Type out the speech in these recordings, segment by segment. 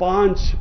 5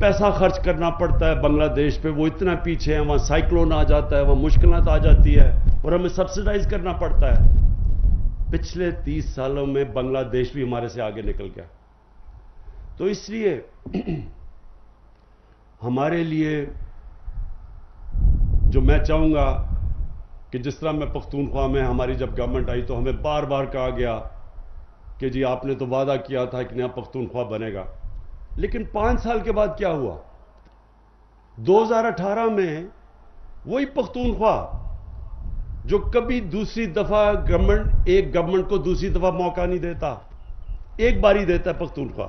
پیسہ خرچ کرنا پڑتا ہے بنگلہ دیش پہ، وہ اتنا پیچھے ہے، وہاں سائیکلون آ جاتا ہے، وہاں مشکلات آ جاتی ہے اور ہمیں سبسیڈائز کرنا پڑتا ہے۔ پچھلے 30 سالوں میں بنگلہ دیش بھی ہمارے سے آگے نکل گیا۔ تو اس لیے ہمارے لیے جو میں چاہوں گا کہ جس طرح میں پختونخوا میں ہماری جب گورنمنٹ آئی تو ہمیں بار بار کہا گیا کہ جی آپ نے تو وعدہ کیا تھا کہ نیا پختونخوا بنے گا، لیکن 5 سال کے بعد کیا ہوا؟ 2018 میں وہی پختونخوا جو کبھی دوسری دفعہ ایک گورنمنٹ کو دوسری دفعہ موقع نہیں دیتا، ایک باری دیتا ہے پختونخوا،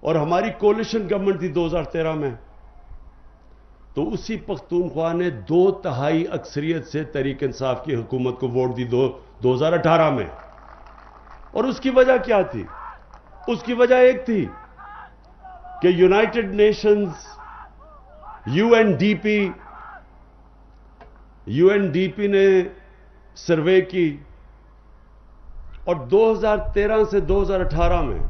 اور ہماری کولیشن گورنمنٹ تھی 2013 میں، تو اسی پختونخوا نے 2/3 اکثریت سے تحریک انصاف کی حکومت کو ووٹ دی 2018 میں۔ اور اس کی وجہ کیا تھی؟ اس کی وجہ ایک تھی کہ united nations U N D P نے سروے کی، اور 2013 سے 2018 میں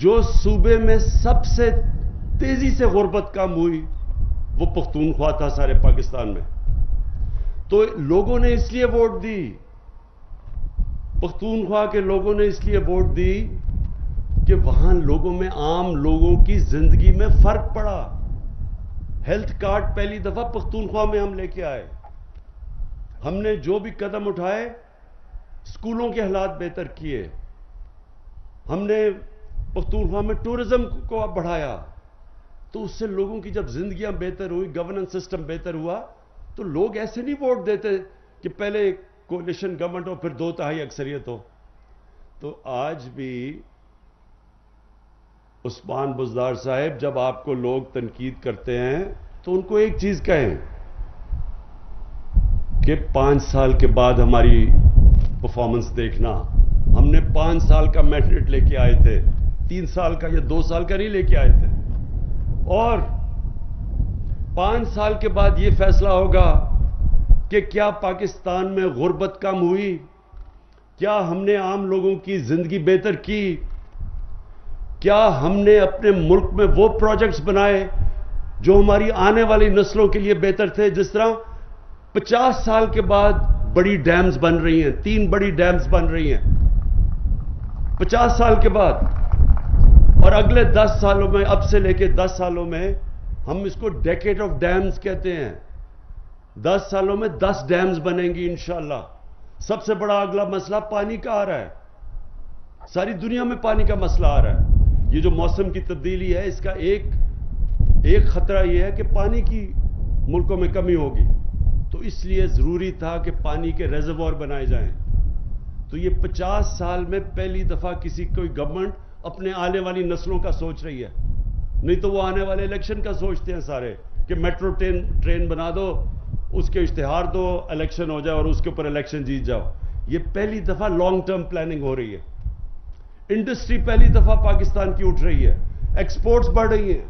جو صوبے میں سب سے تیزی سے غربت کم ہوئی وہ پختونخوا تھا سارے پاکستان میں۔ تو لوگوں نے اس لیے ووٹ دی، پختونخوا کے لوگوں نے اس لیے ووٹ دی کہ وہاں لوگوں میں، عام لوگوں کی زندگی میں فرق پڑا۔ ہیلتھ کارڈ پہلی دفعہ پختونخوا میں ہم لے کے آئے، ہم نے جو بھی قدم اٹھائے، اسکولوں کے حالات بہتر کیے، ہم نے پختونخوا میں ٹورزم کو بڑھایا، تو اس سے لوگوں کی جب زندگیاں بہتر ہوئی، گورننس سسٹم بہتر ہوا، تو لوگ ایسے نہیں ووٹ دیتے کہ پہلے کولیشن گورنمنٹ ہو پھر 2/3 اکثریت ہو۔ تو آج بھی عثمان بزدار صاحب، جب آپ کو لوگ تنقید کرتے ہیں تو ان کو ایک چیز کہیں کہ 5 سال کے بعد ہماری پرفارمنس دیکھنا۔ ہم نے 5 سال کا مینڈیٹ لے کے آئے تھے، 3 سال کا یا 2 سال کا نہیں لے کے آئے تھے، اور 5 سال کے بعد یہ فیصلہ ہوگا کہ کیا پاکستان میں غربت کم ہوئی، کیا ہم نے عام لوگوں کی زندگی بہتر کی، کیا ہم نے اپنے ملک میں وہ پروجیکٹس بنائے جو ہماری آنے والی نسلوں کے لیے بہتر تھے۔ جس طرح 50 سال کے بعد بڑی ڈیمز بن رہی ہیں، 3 بڑی ڈیمز بن رہی ہیں 50 سال کے بعد، اور اگلے 10 سالوں میں، اب سے لے کے 10 سالوں میں، ہم اس کو ڈیکیڈ آف ڈیمز کہتے ہیں۔ 10 سالوں میں 10 ڈیمز بنیں گی انشاءاللہ۔ سب سے بڑا اگلا مسئلہ پانی کا آ رہا ہے، ساری دنیا میں پانی کا مسئلہ آ رہا ہے۔ یہ جو موسم کی تبدیلی ہے، اس کا ایک خطرہ یہ ہے کہ پانی کی ملکوں میں کمی ہوگی، تو اس لیے ضروری تھا کہ پانی کے ریزروار بنائے جائیں۔ تو یہ 50 سال میں پہلی دفعہ کوئی گورنمنٹ اپنے آنے والی نسلوں کا سوچ رہی ہے، نہیں تو وہ آنے والے الیکشن کا سوچتے ہیں سارے کہ میٹرو ٹرین بنا دو، اس کے اشتہار دو، الیکشن ہو جائے اور اس کے اوپر الیکشن جیت جاؤ۔ یہ پہلی دفعہ لانگ ٹرم پلاننگ ہو رہی ہے۔ انڈسٹری پہلی دفعہ پاکستان کی اٹھ رہی ہے، ایکسپورٹس بڑھ رہی ہیں۔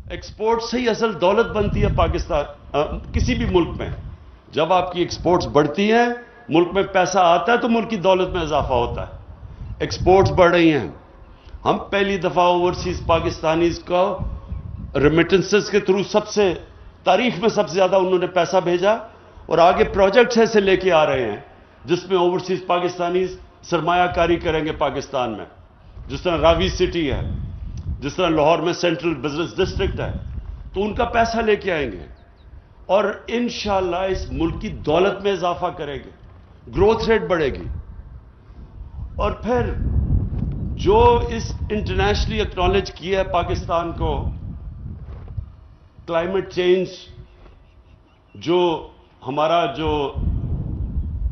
ایکسپورٹ سے ہی اصل دولت بنتی ہے پاکستان، کسی بھی ملک میں جب آپ کی ایکسپورٹس بڑھتی ہیں، ملک میں پیسہ آتا ہے تو ملک کی دولت میں اضافہ ہوتا ہے۔ ایکسپورٹس بڑھ رہی ہیں، ہم پہلی دفعہ اوورسیز پاکستانیز کو ریمیٹنسز کے تھرو تاریخ میں سب سے زیادہ انہوں نے پیسہ بھیجا، اور آگے پروجیکٹس ایسے لے کے آ رہے ہیں جس میں اوورسیز پاکستانیز سرمایہ کاری کریں گے پاکستان میں، جس طرح راوی سٹی ہے، جس طرح لاہور میں سینٹرل بزنس ڈسٹرکٹ ہے، تو ان کا پیسہ لے کے آئیں گے اور انشاءاللہ اس ملک کی دولت میں اضافہ کریں گے، گروتھ ریٹ بڑھے گی۔ اور پھر جو اس انٹرنیشنلی ایکنالج کیا ہے پاکستان کو، کلائمیٹ چینج، جو ہمارا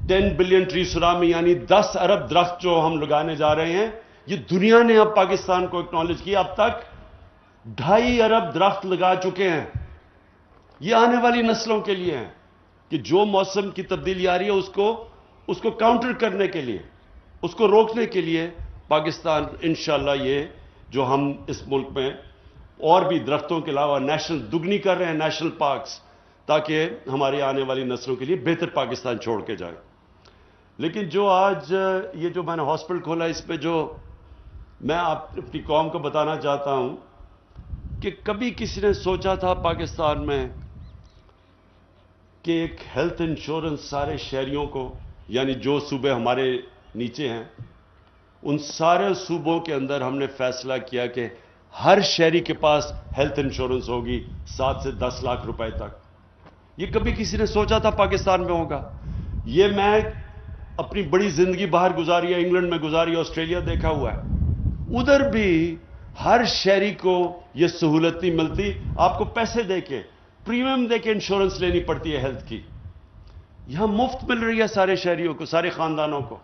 10 بلین ٹری سونامی یعنی 10 ارب درخت جو ہم لگانے جا رہے ہیں، یہ دنیا نے اب پاکستان کو ایکنالج کیا۔ اب تک 2.5 ارب درخت لگا چکے ہیں۔ یہ آنے والی نسلوں کے لیے ہیں کہ جو موسم کی تبدیلی آ رہی ہے اس کو کاؤنٹر کرنے کے لیے، اس کو روکنے کے لیے پاکستان انشاءاللہ یہ جو ہم اس ملک میں اور بھی درختوں کے علاوہ نیشنل دگنی کر رہے ہیں، نیشنل پارکس، تاکہ ہماری آنے والی نسلوں کے لیے بہتر پاکستان چھوڑ کے جائیں۔ لیکن جو آج یہ جو میں نے ہاسپٹل کھولا، اس پہ جو میں اپنی قوم کو بتانا چاہتا ہوں کہ کبھی کسی نے سوچا تھا پاکستان میں کہ ایک ہیلتھ انشورنس سارے شہریوں کو، یعنی جو صوبے ہمارے نیچے ہیں ان سارے صوبوں کے اندر ہم نے فیصلہ کیا کہ ہر شہری کے پاس ہیلتھ انشورنس ہوگی 7 سے 10 لاکھ روپے تک. یہ کبھی کسی نے سوچا تھا پاکستان میں ہوگا؟ یہ میں اپنی بڑی زندگی باہر گزاری ہے، انگلینڈ میں گزاری، آسٹریلیا دیکھا ہوا ہے. ادھر بھی ہر شہری کو یہ سہولت نہیں ملتی. آپ کو پیسے دے کے، پریمیم دے کے انشورنس لینی پڑتی ہے ہیلتھ کی. یہاں مفت مل رہی ہے سارے شہریوں کو، سارے خاندانوں کو.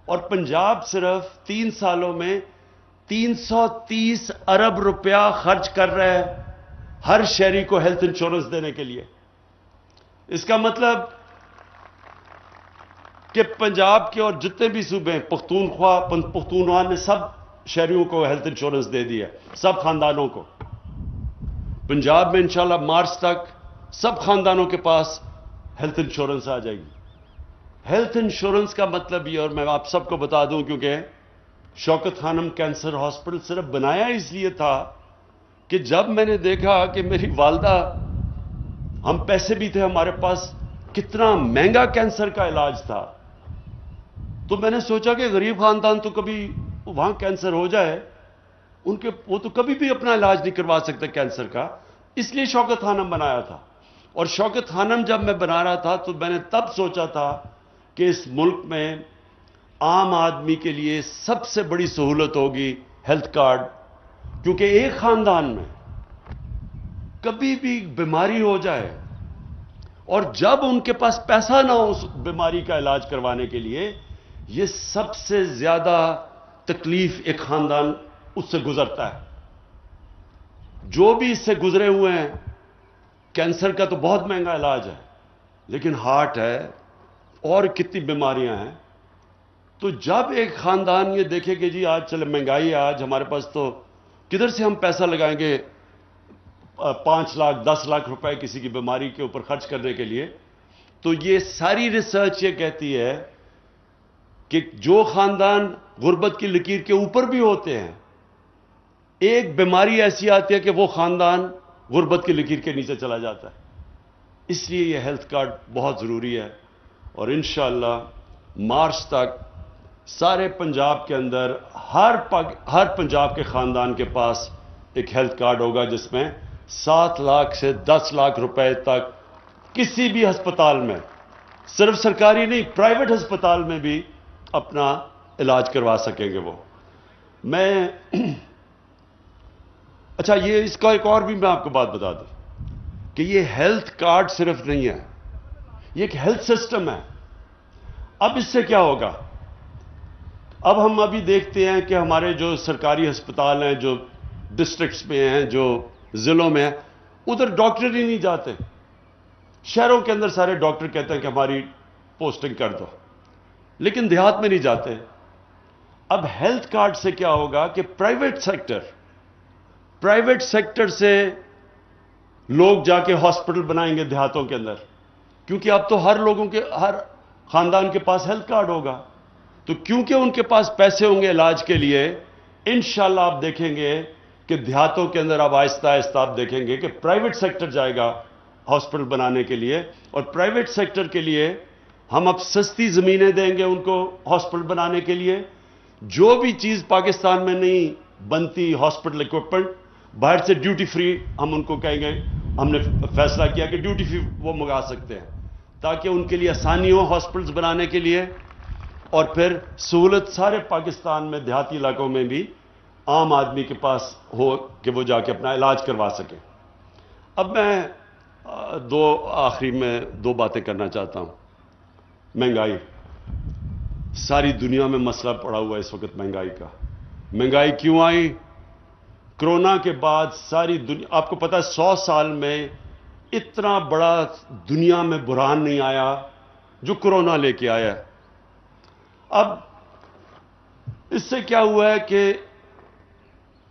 اور پنجاب صرف 3 سالوں میں 330 ارب روپیہ خرچ کر رہا ہے ہر شہری کو ہیلتھ انشورنس دینے کے لیے. اس کا مطلب کہ پنجاب کے اور جتنے بھی صوبے ہیں، پختونخوا نے سب شہریوں کو ہیلتھ انشورنس دے دیا، سب خاندانوں کو. پنجاب میں انشاءاللہ مارچ تک سب خاندانوں کے پاس ہیلتھ انشورنس آ جائے گی. ہیلتھ انشورنس کا مطلب یہ، اور میں آپ سب کو بتا دوں کیونکہ شوکت خانم کینسر ہاسپٹل صرف بنایا اس لیے تھا کہ جب میں نے دیکھا کہ میری والدہ، ہم پیسے بھی تھے ہمارے پاس، کتنا مہنگا کینسر کا علاج تھا، تو میں نے سوچا کہ غریب خاندان تو کبھی وہاں کینسر ہو جائے وہ تو کبھی بھی اپنا علاج نہیں کروا سکتے کینسر کا. اس لیے شوکت خانم بنایا تھا. اور شوکت خانم جب میں بنا رہا تھا تو میں نے تب سوچا تھا کہ اس ملک میں عام آدمی کے لیے سب سے بڑی سہولت ہوگی ہیلتھ کارڈ. کیونکہ ایک خاندان میں کبھی بھی بیماری ہو جائے اور جب ان کے پاس پیسہ نہ ہو اس بیماری کا علاج کروانے کے لیے، یہ سب سے زیادہ تکلیف ایک خاندان اس سے گزرتا ہے. جو بھی اس سے گزرے ہوئے ہیں، کینسر کا تو بہت مہنگا علاج ہے، لیکن ہارٹ ہے اور کتنی بیماریاں ہیں. تو جب ایک خاندان یہ دیکھے کہ جی آج چلے مہنگائی ہے، آج ہمارے پاس تو کدھر سے ہم پیسہ لگائیں گے 5 لاکھ 10 لاکھ روپے کسی کی بیماری کے اوپر خرچ کرنے کے لیے. تو یہ ساری ریسرچ یہ کہتی ہے کہ جو خاندان غربت کی لکیر کے اوپر بھی ہوتے ہیں، ایک بیماری ایسی آتی ہے کہ وہ خاندان غربت کی لکیر کے نیچے چلا جاتا ہے. اس لیے یہ ہیلتھ کارڈ بہت ضروری ہے. اور انشاءاللہ مارچ تک سارے پنجاب کے اندر ہر پنجاب کے خاندان کے پاس ایک ہیلتھ کارڈ ہوگا جس میں 7 لاکھ سے 10 لاکھ روپے تک کسی بھی ہسپتال میں، صرف سرکاری نہیں، پرائیویٹ ہسپتال میں بھی اپنا علاج کروا سکیں گے وہ. میں اچھا، یہ اس کا ایک اور بھی میں آپ کو بات بتا دوں کہ یہ ہیلتھ کارڈ صرف نہیں ہے، یہ ایک ہیلتھ سسٹم ہے. اب اس سے کیا ہوگا؟ اب ہم ابھی دیکھتے ہیں کہ ہمارے جو سرکاری ہسپتال ہیں، جو ڈسٹرکٹس میں ہیں، جو ضلعوں میں ہیں، ادھر ڈاکٹر ہی نہیں جاتے. شہروں کے اندر سارے ڈاکٹر کہتے ہیں کہ ہماری پوسٹنگ کر دو، لیکن دیہات میں نہیں جاتے. اب ہیلتھ کارڈ سے کیا ہوگا کہ پرائیویٹ سیکٹر سے لوگ جا کے ہاسپٹل بنائیں گے دیہاتوں کے اندر، کیونکہ اب تو ہر خاندان کے پاس ہیلتھ کارڈ ہوگا. تو کیونکہ ان کے پاس پیسے ہوں گے علاج کے لیے، انشاءاللہ آپ دیکھیں گے کہ دیہاتوں کے اندر اب آہستہ آہستہ آپ دیکھیں گے کہ پرائیویٹ سیکٹر جائے گا ہاسپٹل بنانے کے لیے. اور پرائیویٹ سیکٹر کے لیے ہم اب سستی زمینیں دیں گے ان کو ہاسپٹل بنانے کے لیے. جو بھی چیز پاکستان میں نہیں بنتی ہاسپٹل اکوپمنٹ، باہر سے ڈیوٹی فری ہم ان کو کہیں گے، ہم نے فیصلہ کیا کہ ڈیوٹی فری وہ منگا سکتے ہیں تاکہ ان کے لیے آسانی ہو ہاسپٹلز بنانے کے لیے. اور پھر سہولت سارے پاکستان میں دیہاتی علاقوں میں بھی عام آدمی کے پاس ہو کہ وہ جا کے اپنا علاج کروا سکے. اب میں آخری میں 2 باتیں کرنا چاہتا ہوں. مہنگائی، ساری دنیا میں مسئلہ پڑا ہوا ہے اس وقت مہنگائی کا. مہنگائی کیوں آئی؟ کرونا کے بعد ساری دنیا، آپ کو پتا ہے 100 سال میں اتنا بڑا دنیا میں بحران نہیں آیا جو کرونا لے کے آیا ہے. اب اس سے کیا ہوا ہے کہ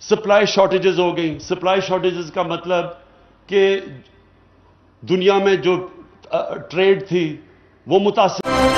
سپلائی شارٹیجز ہو گئی. سپلائی شارٹیجز کا مطلب کہ دنیا میں جو ٹریڈ تھی وہ متاثر